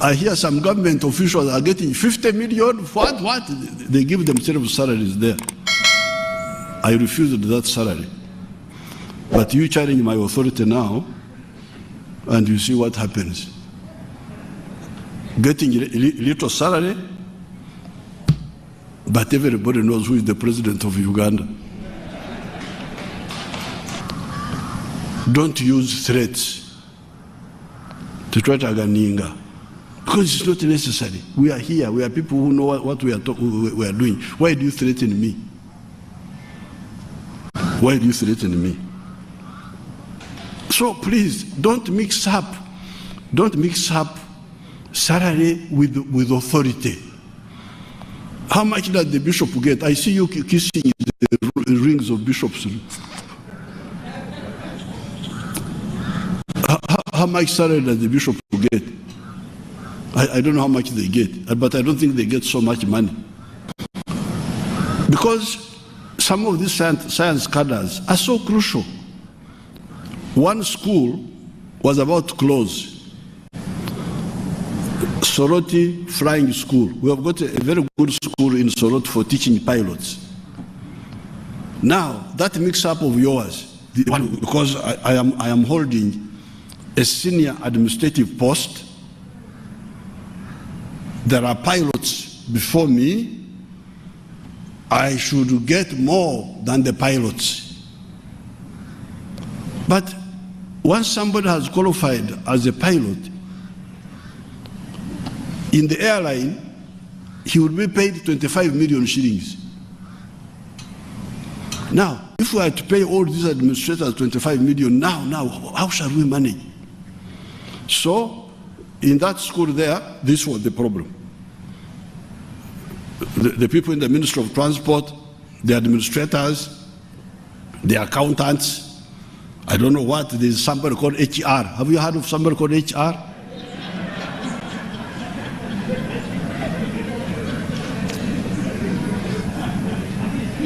I hear some government officials are getting 50 million. What? They give themselves salaries there. I refused that salary. But you challenge my authority now, and you see what happens. Getting little salary, but everybody knows who is the president of Uganda. Don't use threats to try to Ganinga, because it's not necessary. We are here. We are people who know what we are doing. Why do you threaten me? Why do you threaten me? So please, don't mix up salary with authority. How much does the bishop get? I see you kissing the rings of bishops. How much salary does the bishop get? I don't know how much they get, but I don't think they get so much money. Because some of these science cadres are so crucial. One school was about to close. Soroti Flying School. We have got a very good school in Soroti for teaching pilots. Now, that mix-up of yours, because I am holding a senior administrative post, there are pilots before me, I should get more than the pilots. But once somebody has qualified as a pilot, in the airline, he would be paid 25 million shillings. Now, if we are to pay all these administrators 25 million, now, how shall we manage? So, in that school there, this was the problem. The people in the Ministry of Transport, the administrators, the accountants, I don't know what, there's somebody called HR. Have you heard of somebody called HR?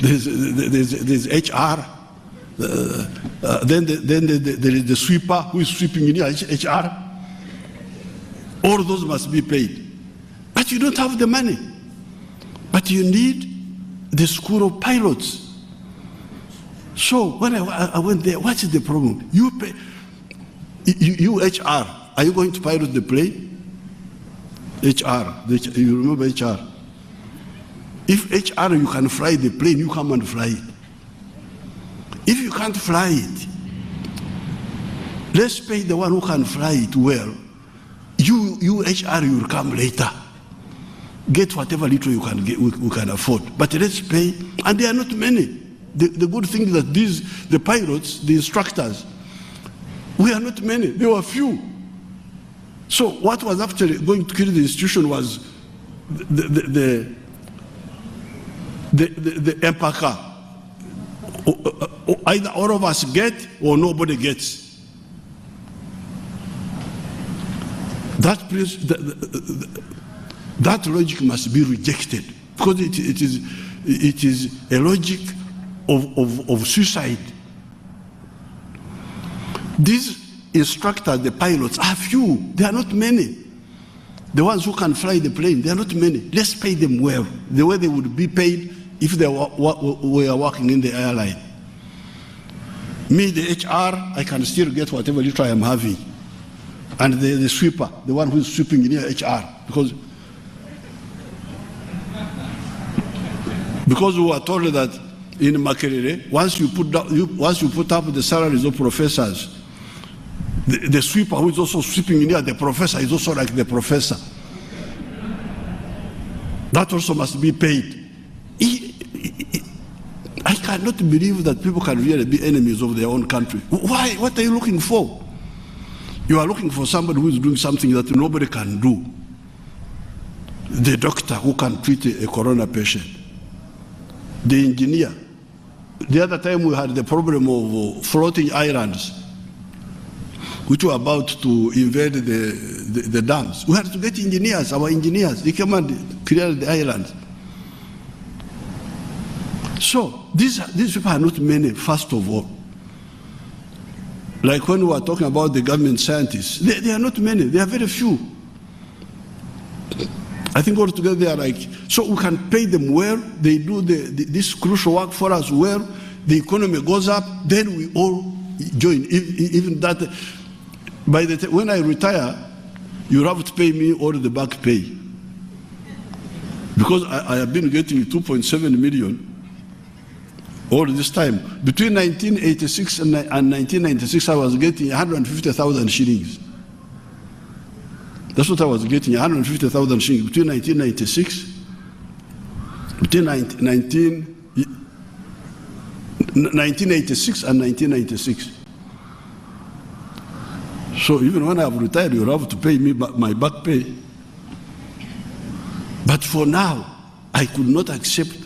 There's HR. Then there is the sweeper who is sweeping in here, HR. All those must be paid. But you don't have the money. But you need the school of pilots. So when I went there, what is the problem? You pay, you HR, are you going to pilot the plane? HR, you remember HR? If HR, you can fly the plane, you come and fly it. If you can't fly it, let's pay the one who can fly it well. You HR, you will come later. Get whatever little you can get, we can afford. But let's pay, and there are not many. The good thing is that the pilots, the instructors, we are not many, there were few. So what was actually going to kill the institution was the empaka. Either all of us get or nobody gets. That logic must be rejected, because it is a logic of suicide. These instructors, the pilots, are few. They are not many. The ones who can fly the plane, they are not many. Let's pay them well, the way they would be paid if they were working in the airline. Me, the HR, I can still get whatever little I am having. And the sweeper, the one who is sweeping in here, HR, because we were told that in Makerere, once you put up the salaries of professors, the sweeper who is also sweeping in here, the professor is also like the professor. That also must be paid. I cannot believe that people can really be enemies of their own country. Why? What are you looking for? You are looking for somebody who is doing something that nobody can do. The doctor who can treat a corona patient. The engineer. The other time we had the problem of floating islands, which were about to invade the dams. We had to get engineers, our engineers. They came and cleared the islands. So these people are not many, first of all. Like when we were talking about the government scientists, they are not many, they are very few. I think altogether they are like, so we can pay them well, they do this crucial work for us well, the economy goes up, then we all join. Even that, by the time, when I retire, you have to pay me all the back pay. Because I have been getting 2.7 million all this time. Between 1986 and 1996, I was getting 150,000 shillings. That's what I was getting, 150,000 shillings between 1996, between 1986 and 1996. So even when I've retired, you'll have to pay me my back pay. But for now, I could not accept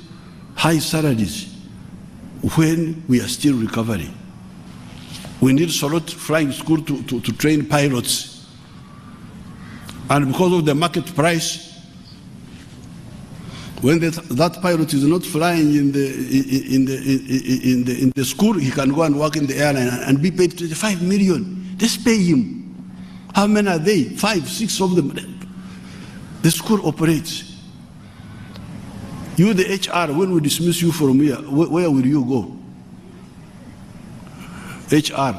high salaries when we are still recovering. We need Solot Flying School to train pilots. And because of the market price, when that pilot is not flying in the school, he can go and work in the airline and be paid 25 million. Just pay him. How many are they? 5, 6 of them. The school operates. You, the HR, when we dismiss you from here, where will you go? HR.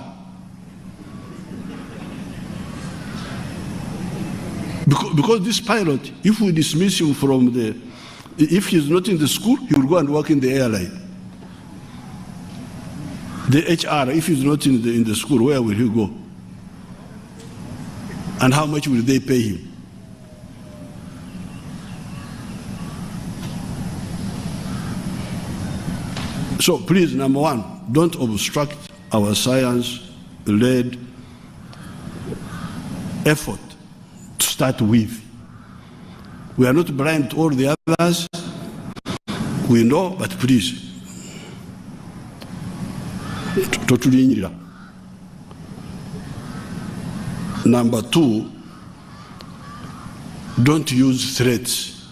Because this pilot, if we dismiss him from if he's not in the school, he will go and work in the airline. The HR, if he's not in the school, where will he go? And how much will they pay him? So please, number one, don't obstruct our science-led effort to start with. We are not blind to all the others. We know, but please, number two, don't use threats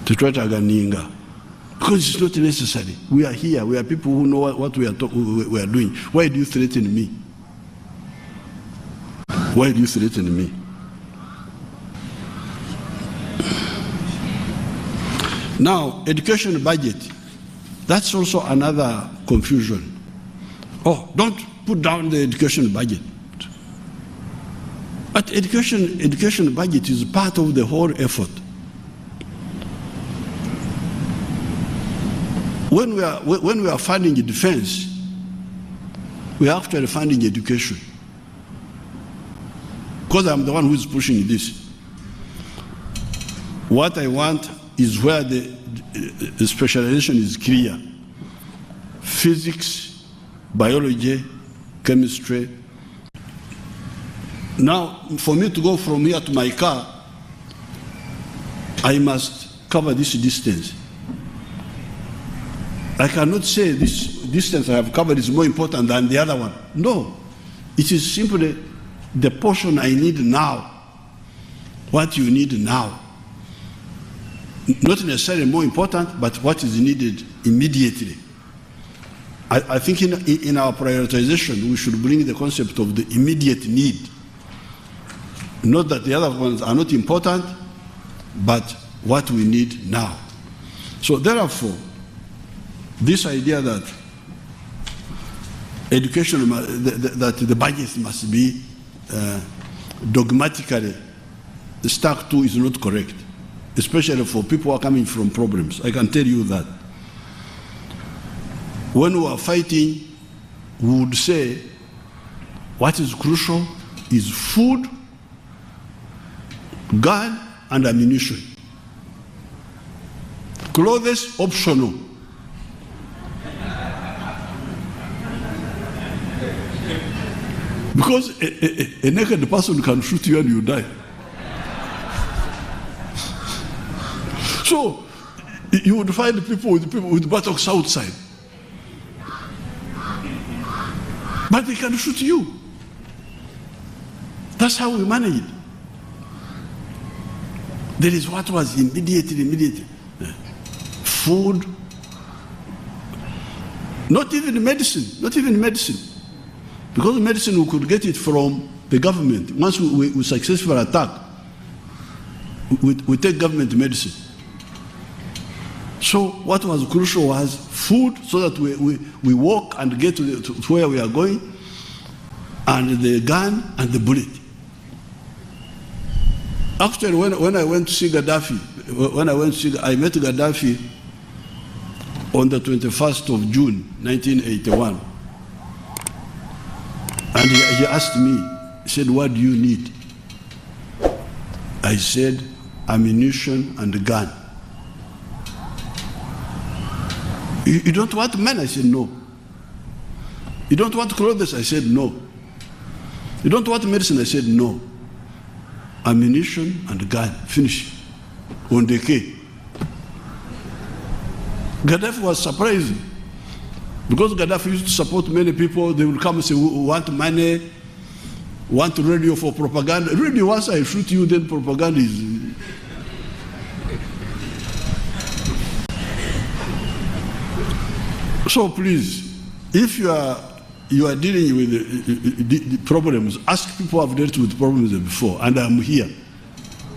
to try to aganinga, because it's not necessary. We are here. We are people who know what we are doing. Why do you threaten me? Why do you threaten me? Now, education budget, that's also another confusion. Oh, don't put down the education budget. But education budget is part of the whole effort. When we are funding defense, we are actually funding education. Because I'm the one who is pushing this. What I want is where the specialization is clear. Physics, biology, chemistry. Now, for me to go from here to my car, I must cover this distance. I cannot say this distance I have covered is more important than the other one. No, it is simply the portion I need now, what you need now. Not necessarily more important, but what is needed immediately. I think in our prioritization, we should bring the concept of the immediate need. Not that the other ones are not important, but what we need now. So therefore, this idea that education, that the budget must be dogmatically stuck to is not correct, especially for people who are coming from problems. I can tell you that. When we are fighting, we would say what is crucial is food, gun, and ammunition. Clothes, optional. Because a naked person can shoot you and you die. So you would find people with buttocks outside. But they can shoot you. That's how we manage it. There is what was immediate. Food. Not even medicine. Because medicine, we could get it from the government. Once we successfully attack, we take government medicine. So what was crucial was food, so that we walk and get to where we are going, and the gun and the bullet. Actually, when I went to see Gaddafi, I met Gaddafi on the 21st of June, 1981. And he asked me, he said, what do you need? I said, ammunition and a gun. You don't want men? I said, no. You don't want clothes? I said, no. You don't want medicine? I said, no. Ammunition and a gun, finish. On the K. Gaddafi was surprised, because Gaddafi used to support many people. They will come and say, we want money, want radio for propaganda. Radio, once I shoot you, then propaganda is... So please, if you are dealing with the problems, ask people who have dealt with problems before, and I'm here.